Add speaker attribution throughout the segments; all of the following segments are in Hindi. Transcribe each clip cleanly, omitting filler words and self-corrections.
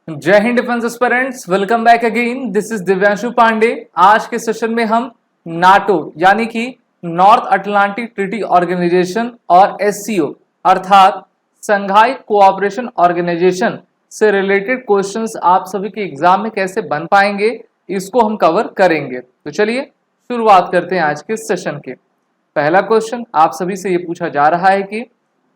Speaker 1: जय Hind defence aspirants, welcome back again. This is Divyanshu Pandey. आज के सेशन में हम नाटो यानी कि नॉर्थ अटलांटिक ट्रीटी ऑर्गेनाइजेशन और एससीओ अर्थात संघाई कोऑपरेशन ऑर्गेनाइजेशन से रिलेटेड क्वेश्चंस आप सभी के एग्जाम में कैसे बन पाएंगे इसको हम कवर करेंगे। तो चलिए शुरुआत करते हैं आज के सेशन के। पहला क्वेश्चन आप सभी से ये पूछा जा रहा है कि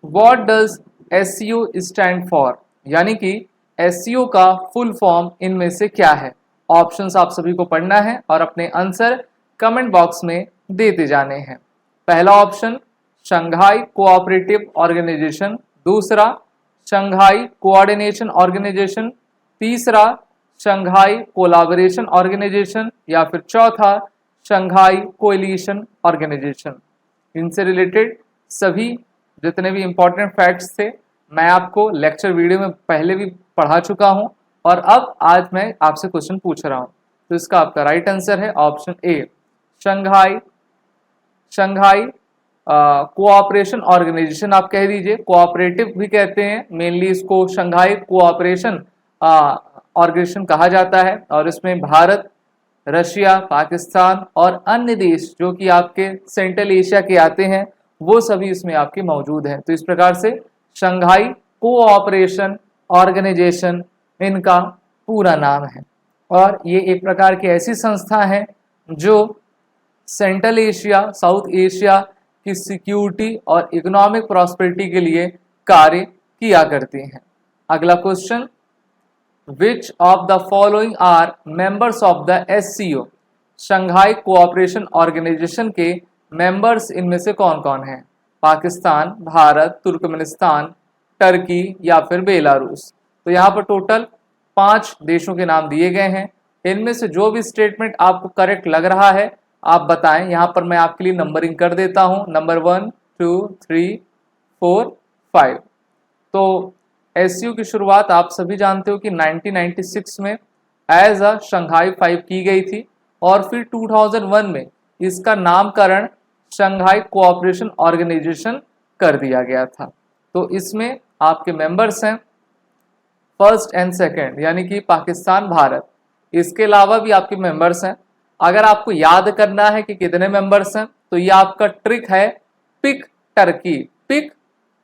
Speaker 1: what does SCO stand for, यानी कि एससीओ का फुल फॉर्म इनमें से क्या है। ऑप्शंस आप सभी को पढ़ना है और अपने आंसर कमेंट बॉक्स में देते जाने हैं। पहला ऑप्शन शंघाई कोऑपरेटिव ऑर्गेनाइजेशन, दूसरा शंघाई कोऑर्डिनेशन ऑर्गेनाइजेशन, तीसरा शंघाई कोलैबोरेशन ऑर्गेनाइजेशन या फिर चौथा शंघाई कोएलिशन ऑर्गेनाइजेशन। इनसे रिलेटेड सभी जितने भी इंपॉर्टेंट फैक्ट्स थे मैं आपको लेक्चर वीडियो में पहले भी पढ़ा चुका हूं और अब आज मैं आपसे क्वेश्चन पूछ रहा हूं। तो इसका आपका राइट आंसर है option A Shanghai Shanghai cooperation organisation. आप कह दीजिए, कोऑपरेटिव भी कहते हैं, मेनली इसको शंघाई कोऑपरेशन ऑर्गेनाइजेशन कहा जाता है और इसमें भारत, रशिया, पाकिस्तान और अन्य देश जो कि आपके सेंट्रल एशिया के आते हैं वो सभी इसमें आपके मौजूद हैं। तो इस प्रकार से शंघाई कोऑपरेशन ऑर्गेनाइजेशन इनका पूरा नाम है और ये एक प्रकार की ऐसी संस्था है जो सेंट्रल एशिया, साउथ एशिया की सिक्योरिटी और इकोनॉमिक प्रॉस्पेरिटी के लिए कार्य किया करती हैं। अगला question, which of the following are members of the SCO. Shanghai cooperation organisation के मेंबर्स इनमें से कौन कौन हैं। पाकिस्तान, भारत, तुर्कमेनिस्तान, टर्की या फिर बेलारूस। तो यहाँ पर टोटल 5 देशों के नाम दिए गए हैं। इनमें से जो भी स्टेटमेंट आपको करेक्ट लग रहा है आप बताएं। यहाँ पर मैं आपके लिए नंबरिंग कर देता हूँ, नंबर 1 2 3 4 5। तो एससीओ की शुरुआत आप सभी जानते हो कि 1996 में एज अ शंघाई 5 की गई थी और फिर 2001 में इसका नामकरण शंघाई कोऑपरेशन ऑर्गेनाइजेशन कर दिया गया था। तो इसमें आपके मेंबर्स हैं फर्स्ट एंड सेकंड यानी कि पाकिस्तान, भारत। इसके अलावा भी आपके मेंबर्स हैं। अगर आपको याद करना है कि कितने मेंबर्स हैं तो ये आपका ट्रिक है pick turkey. Pick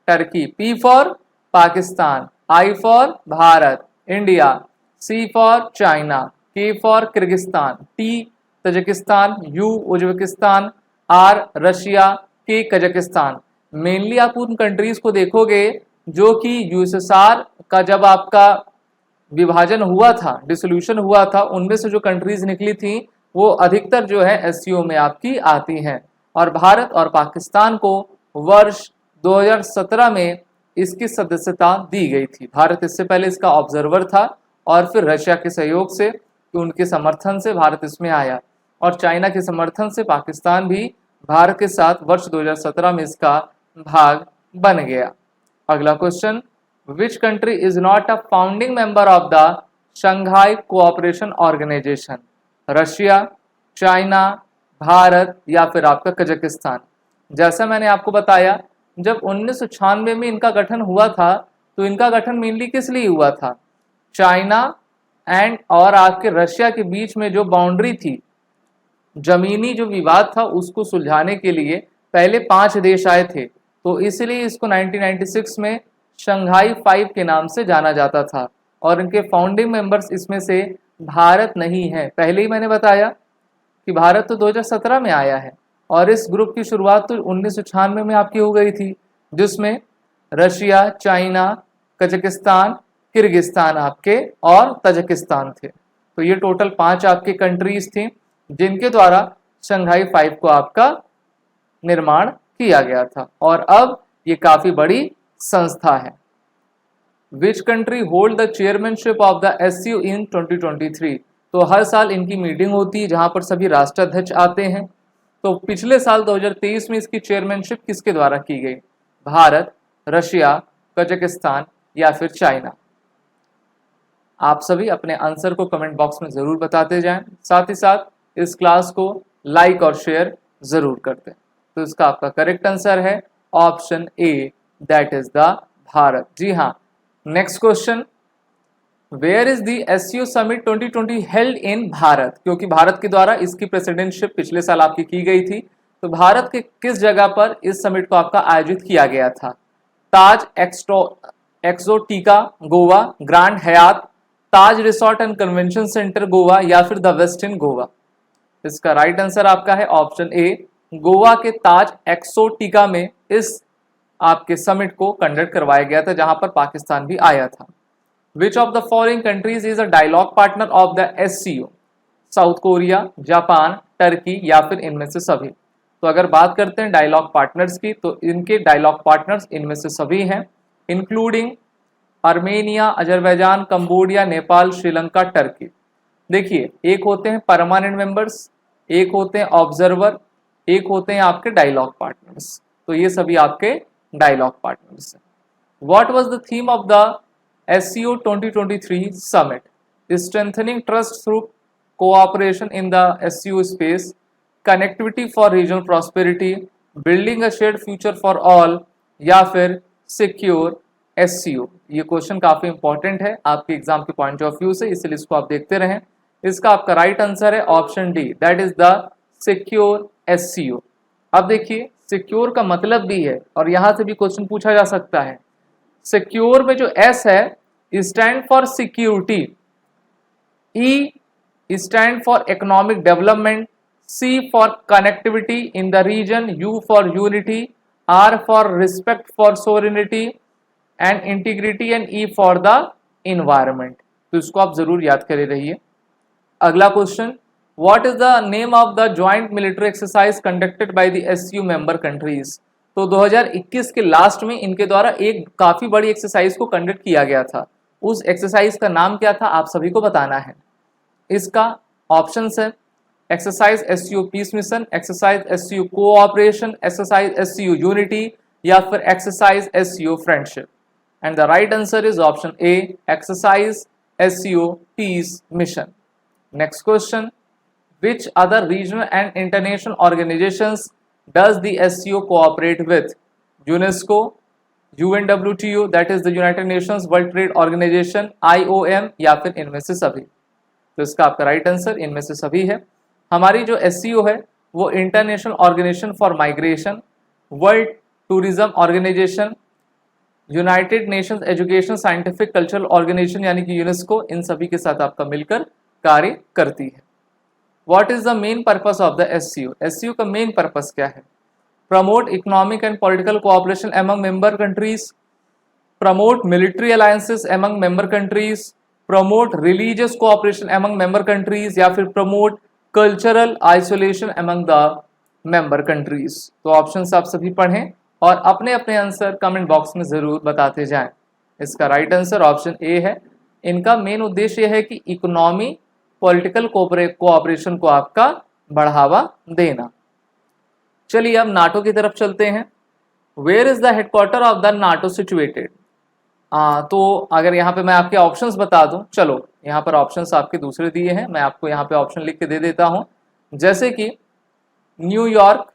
Speaker 1: turkey, P for Pakistan, I for Bharat, India, C for China, K for Kyrgyzstan, T Tajikistan, U Uzbekistan, R Russia, K Kazakhstan. Mainly आप उन कंट्रीज को देखोगे जो कि यूएसएसआर का जब आपका विभाजन हुआ था, डिसोल्यूशन हुआ था, उनमें से जो कंट्रीज निकली थी वो अधिकतर जो है एससीओ में आपकी आती हैं। और भारत और पाकिस्तान को वर्ष 2017 में इसकी सदस्यता दी गई थी। भारत इससे पहले इसका ऑब्जर्वर था और फिर रशिया के सहयोग से, उनके समर्थन से भारत इसमें आया और चाइना के समर्थन से पाकिस्तान भी भारत के साथ वर्ष 2017 में इसका भाग बन गया। अगला question, which country is not a founding member of the Shanghai cooperation organisation. Russia, China, Bharat या फिर आपका कजाकिस्तान। जैसा मैंने आपको बताया जब 1996 में इनका गठन हुआ था तो इनका गठन मेनली किस लिए हुआ था। चाइना एंड और आपके रशिया के बीच में जो बाउंड्री थी, जमीनी जो विवाद था उसको सुलझाने के लिए पहले 5 देश आए थे। तो इसलिए इसको 1996 में शंघाई 5 के नाम से जाना जाता था और इनके फाउंडिंग मेंबर्स इसमें से भारत नहीं है। पहले ही मैंने बताया कि भारत तो 2017 में आया है और इस ग्रुप की शुरुआत तो 1996 में आपकी हो गई थी जिसमें रशिया, चाइना, कजाकिस्तान, किर्गिस्तान आपके और तजाकिस्तान थे। तो ये टोटल 5 आपके कंट्रीज थी जिनके द्वारा शंघाई 5 को आपका निर्माण किया गया था और अब ये काफी बड़ी संस्था है। Which country hold the chairmanship of the SCO in 2023। तो हर साल इनकी मीटिंग होती है जहां पर सभी राष्ट्राध्यक्ष आते हैं। तो पिछले साल 2023 में इसकी चेयरमैनशिप किसके द्वारा की गई। भारत, रशिया, कजाकिस्तान या फिर चाइना। आप सभी अपने आंसर को कमेंट बॉक्स में जरूर बताते जाएं, साथ ही साथ इस क्लास को लाइक और शेयर जरूर करते हैं। तो इसका आपका करेक्ट आंसर है option A, that is the Bharat. जी हाँ। Next question, where is the SCO summit 2020 held in Bharat, क्योंकि भारत के द्वारा इसकी प्रेसिडेंटशिप पिछले साल आपकी की गई थी, तो भारत के किस जगह पर इस समिट को आपका आयोजित किया गया था? Taj Exotica Goa, Grand Hyatt, Taj resort and convention centre Goa, या फिर द वेस्टिन गोवा? इसका राइट आंसर आपका है ऑप्शन ए, गोवा के ताज एक्सोटिका में इस आपके समिट को कंडक्ट करवाया गया था, जहां पर पाकिस्तान भी आया था। Which of the following countries is a dialogue partner of the SCO? South Korea, Japan, Turkey, या फिर इनमें से सभी? तो अगर बात करते हैं डायलॉग पार्टनर्स की, तो इनके डायलॉग पार्टनर्स इनमें से सभी हैं, including Armenia, Azerbaijan, Cambodia, Nepal, Sri Lanka, Turkey. देखिए, एक होते हैं परमानेंट मेंबर्स, एक होते हैं ऑब्जर्वर, एक होते हैं आपके डायलॉग पार्टनर्स। तो ये सभी आपके डायलॉग पार्टनर्स हैं। What was the theme of the SCO 2023 summit? Strengthening trust through cooperation in the SCO space, connectivity for regional prosperity, building a shared future for all, या फिर secure SCO? ये क्वेश्चन काफी इंपॉर्टेंट है आपके एग्जाम के पॉइंट ऑफ व्यू से, इसलिए इसको आप देखते रहें। इसका आपका राइट आंसर है option D, that is the secure SCO। अब देखिए, सिक्योर का मतलब भी है और यहां से भी क्वेश्चन पूछा जा सकता है। सिक्योर में जो एस है stand for security, E stand for economic development, C for connectivity in the region, U for unity, R for respect for sovereignty and integrity, and E for the environment. तो इसको आप जरूर याद करे रहिए। अगला question, what is the name of the joint military exercise conducted by the SCO member countries? तो 2021 के लास्ट में इनके द्वारा एक काफी बड़ी एक्सरसाइज को कंडक्ट किया गया था। उस एक्सरसाइज का नाम क्या था, आप सभी को बताना है। इसका ऑप्शंस है exercise SCO peace mission, exercise SCO cooperation, exercise SCO unity, या फिर exercise SCO friendship. And the right answer is option A, exercise SCO peace mission. Next question, which other regional and international organizations does the SCO cooperate with? UNESCO, UNWTO, that is the United Nations World Trade Organization, IOM, या फिर इनमें से सभी? तो इसका आपका राइट आंसर इनमें से सभी है। हमारी जो SCO है वो international organisation for migration, world tourism organisation, United Nations education scientific cultural organisation यानी कि यूनेस्को, इन सभी के साथ आपका मिलकर कार्य करती है। What is the main purpose of the SCO? SCO का मेन पर्पस क्या है? Promote economic and political cooperation among member countries, promote military alliances among member countries, promote religious cooperation among member countries, या फिर promote cultural isolation among the member countries? तो ऑप्शंस आप सभी पढ़ें और अपने अपने आंसर कमेंट बॉक्स में जरूर बताते जाएं। इसका राइट आंसर ऑप्शन ए है। इनका मेन उद्देश्य है कि इकोनॉमी, पॉलिटिकल कोऑपरेशन को आपका बढ़ावा देना। चलिए अब नाटो की तरफ चलते हैं। Where is the headquarter of the NATO situated? तो अगर यहाँ पे मैं आपके ऑप्शंस बता दूं, चलो यहाँ पर ऑप्शंस आपके दूसरे दिए हैं, मैं आपको यहाँ पे ऑप्शन लिख के दे देता हूं, जैसे कि न्यूयॉर्क,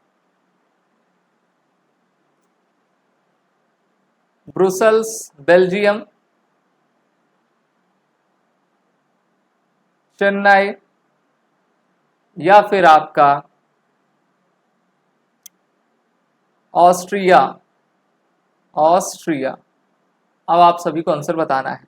Speaker 1: ब्रुसेल्स बेल्जियम, चेन्नई, या फिर आपका ऑस्ट्रिया। अब आप सभी को आंसर बताना है।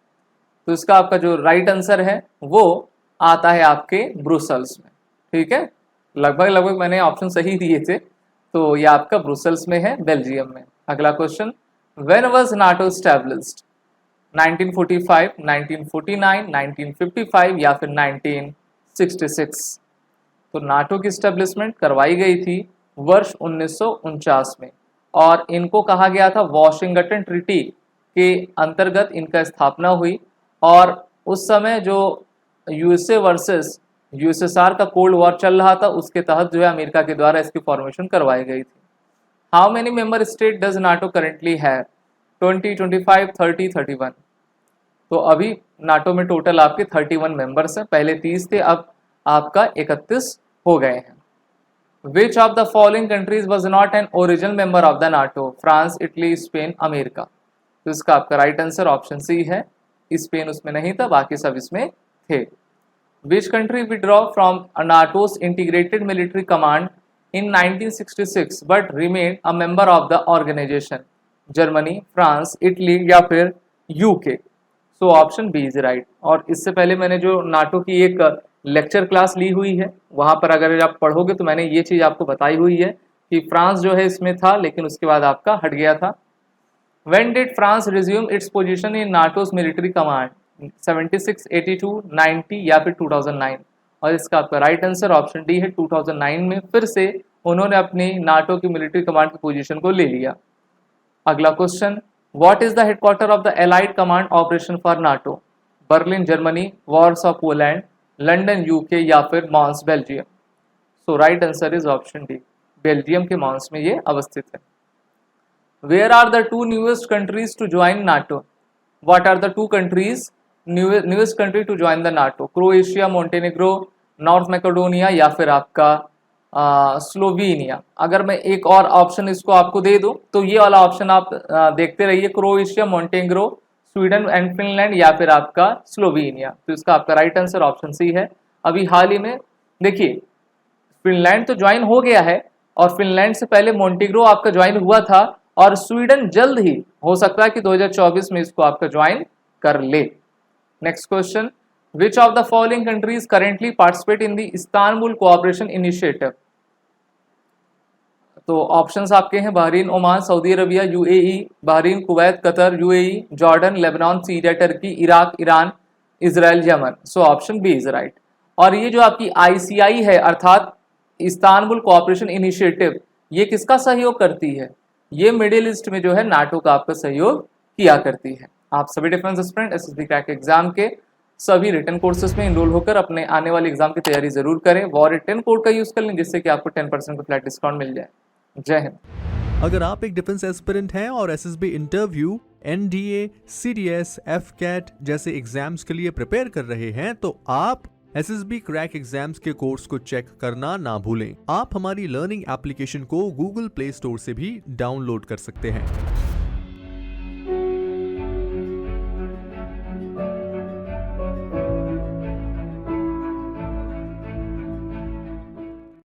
Speaker 1: तो इसका आपका जो राइट आंसर है वो आता है आपके ब्रुसेल्स में। ठीक है, लगभग मैंने ऑप्शन सही दिए थे, तो ये आपका ब्रुसेल्स में है, बेल्जियम में। अगला question, when was NATO established? 1945, 1949, 1955, या फिर 1966? तो नाटो की स्टैब्लिशमेंट करवाई गई थी वर्ष 1949 में, और इनको कहा गया था वॉशिंगटन ट्रीटी के अंतर्गत इनका स्थापना हुई। और उस समय जो यूएसए वर्सेस यूएसएसआर का कोल्ड वॉर चल रहा था, उसके तहत जो है अमेरिका के द्वारा इसकी फॉर्मेशन करवाई गई थी। How many member state does NATO currently have? 20, 25, 30, 31? तो अभी नाटो में टोटल आपके 31 मेंबर्स हैं, पहले 30 थे, अब आपका 31 हो गए हैं। विच of the following countries was not an original member of the NATO? France, Italy, Spain, America? तो इसका आपका राइट आंसर ऑप्शन सी है, स्पेन उसमें नहीं था, बाकी सब इसमें थे। Which country withdraw from NATO's integrated military command in 1966 but remain a member of the organisation? Germany, France, Italy या फिर UK? So option B is right. और इससे पहले मैंने जो नाटो की एक लेक्चर क्लास ली हुई है, वहां पर अगर आप पढ़ोगे तो मैंने ये चीज आपको बताई हुई है कि फ्रांस जो है इसमें था, लेकिन उसके बाद आपका हट गया था। When did France resume its position in NATO's military command? 76, 82, 90 या फिर 2009? और इसका आपका राइट आंसर ऑप्शन डी है, 2009 में फिर से उन्होंने अपनी नाटो की मिलिट्री कमांड की पोजीशन को ले लिया। अगला question, what is the headquarter of the allied command operation for NATO? Berlin Germany, Warsaw Poland, London UK या फिर Mons Belgium? So right answer is option D, Belgium के मॉन्स में ये अवस्थित है। Where are the two newest countries to join NATO? What are the two countries newest country to join the NATO? Croatia, Montenegro, North Macedonia या फिर आपका स्लोवेनिया? अगर मैं एक और ऑप्शन इसको आपको दे दूं तो ये वाला ऑप्शन आप देखते रहिए, Croatia, Montenegro, Sweden and Finland या फिर आपका स्लोवेनिया। तो इसका आपका राइट आंसर ऑप्शन सी है। अभी हाल ही में देखिए फिनलैंड तो ज्वाइन हो गया है, और फिनलैंड से पहले मोंटेनेग्रो आपका ज्वाइन हुआ था, और स्वीडन जल्द ही हो सकता है कि 2024 में इसको आपका ज्वाइन कर ले। Next question, which of the following countries currently participate in the Istanbul cooperation initiative? तो ऑप्शंस आपके हैं Bahrain, Oman, Saudi Arabia, UAE, Bahrain, Kuwait, Qatar, UAE, Jordan, Lebanon, Syria, Turkey, Iraq, Iran, Israel, Yemen. So option B is right. और ये जो आपकी आईसीआई है अर्थात इस्तांबुल कोऑपरेशन इनिशिएटिव, ये किसका सहयोग करती है? ये मिडिल ईस्ट में जो है नाटो का आपका सहयोग किया करती है। आप सभी defence aspirant SSB crack exam के सभी रिटन कोर्सेज में इनरोल होकर अपने आने वाले एग्जाम की तैयारी जरूर करें। वॉर 10 कोड का यूज कर लें जिससे कि आपको 10% का फ्लैट डिस्काउंट मिल जाए। जय हिंद।
Speaker 2: अगर आप एक डिफेंस एस्पिरेंट हैं और SSB interview, NDA, CDS, AFCAT जैसे एग्जाम्स के लिए प्रिपेयर कर रहे हैं तो आप एसएसबी क्रैक एग्जाम्स के कोर्स को चेक करना ना भूलें। आप हमारी लर्निंग एप्लीकेशन को गूगल प्ले स्टोर से भी डाउनलोड कर सकते हैं।